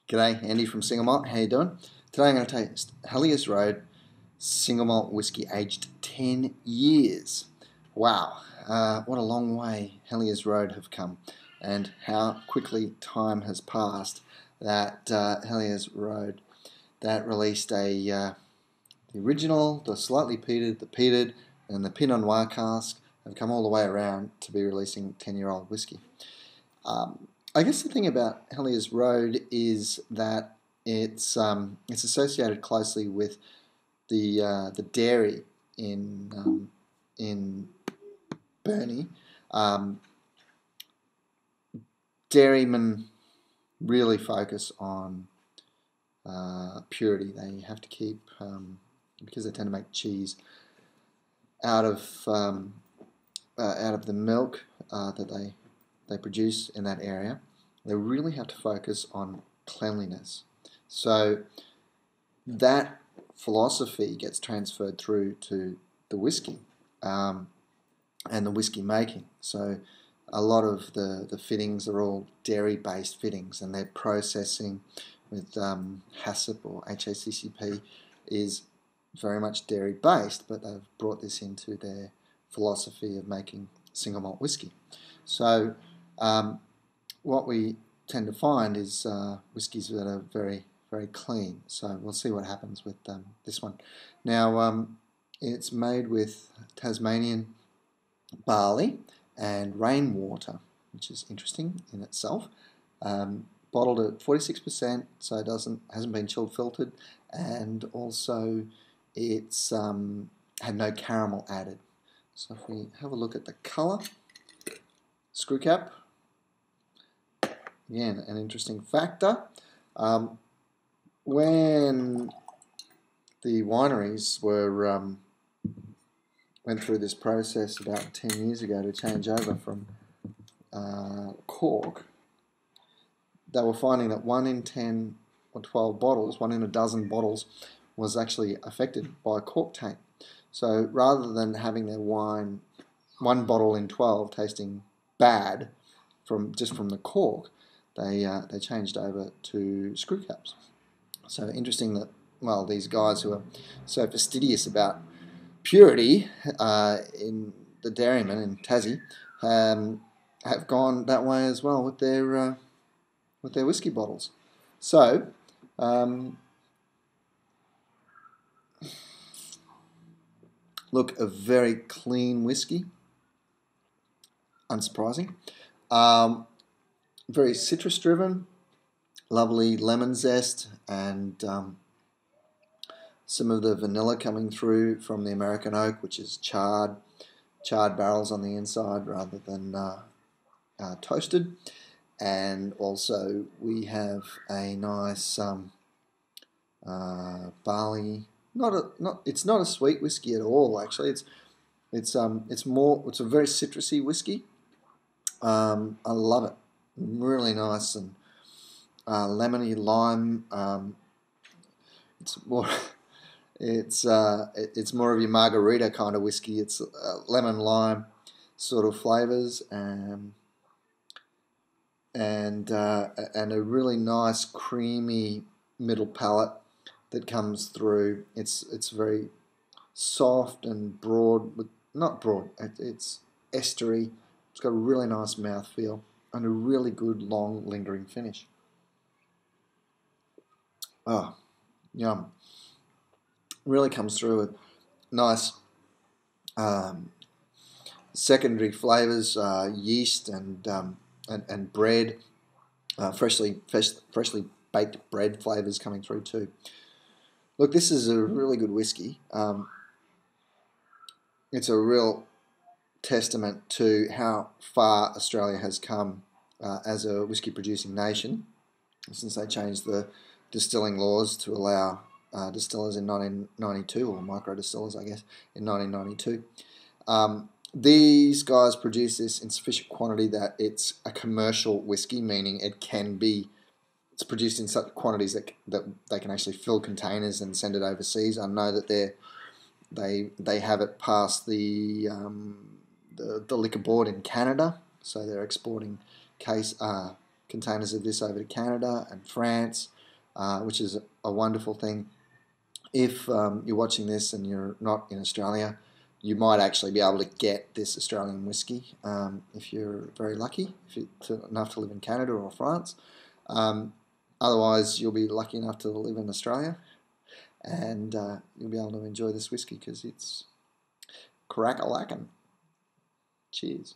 G'day, Andy from Single Malt. How you doing? Today I'm going to taste Hellyers Rd Single Malt Whiskey aged 10 years. Wow, what a long way Hellyers Rd have come, and how quickly time has passed. That Hellyers Rd that released the original, the slightly peated, the peated, and the Pinot Noir cask have come all the way around to be releasing 10-year-old whiskey. I guess the thing about Hellyers Rd is that it's associated closely with the dairy in Burnie. Dairymen really focus on purity. They have to keep because they tend to make cheese out of the milk that they produce in that area. They really have to focus on cleanliness. So that philosophy gets transferred through to the whiskey and the whiskey making. So a lot of the fittings are all dairy-based fittings, and their processing with HACCP or HACCP is very much dairy-based, but they've brought this into their philosophy of making single malt whiskey. So what we tend to find is whiskies that are very, very clean. So we'll see what happens with this one. Now, it's made with Tasmanian barley and rainwater, which is interesting in itself. Bottled at 46%, so it hasn't been chilled filtered, and also it's had no caramel added. So if we have a look at the colour, screw cap, again an interesting factor. When the wineries went through this process about 10 years ago to change over from cork, they were finding that 1 in 10 or 12 bottles, 1 in a dozen bottles, was actually affected by cork taint. So rather than having their wine 1 bottle in 12 tasting bad just from the cork, they changed over to screw caps. So interesting that, well, these guys who are so fastidious about purity in the dairymen in Tassie have gone that way as well with their whiskey bottles. So look, a very clean whiskey, unsurprising. Very citrus driven, lovely lemon zest, and some of the vanilla coming through from the American oak, which is charred barrels on the inside rather than toasted. And also we have a nice barley. It's not a sweet whiskey at all. Actually, it's a very citrusy whiskey. I love it. Really nice and lemony lime. It's more of your margarita kind of whiskey. It's lemon lime sort of flavors and a really nice creamy middle palate that comes through. It's very soft and broad, but not broad. It's estery. It's got a really nice mouthfeel and a really good long lingering finish. Oh, yum! Really comes through with nice secondary flavors, yeast and bread, freshly baked bread flavors coming through too. Look, this is a really good whiskey. It's a real testament to how far Australia has come as a whiskey producing nation since they changed the distilling laws to allow distillers in 1992, or micro distillers, I guess, in 1992. These guys produce this in sufficient quantity that it's a commercial whiskey, meaning it's produced in such quantities that they can actually fill containers and send it overseas. I know that they have it past the liquor board in Canada, so they're exporting containers of this over to Canada and France which is a wonderful thing. If you're watching this and you're not in Australia, you might actually be able to get this Australian whiskey if you're very lucky, if you're enough to live in Canada or France. Otherwise, you'll be lucky enough to live in Australia, and you'll be able to enjoy this whiskey because it's crack-a-lackin'. Cheers.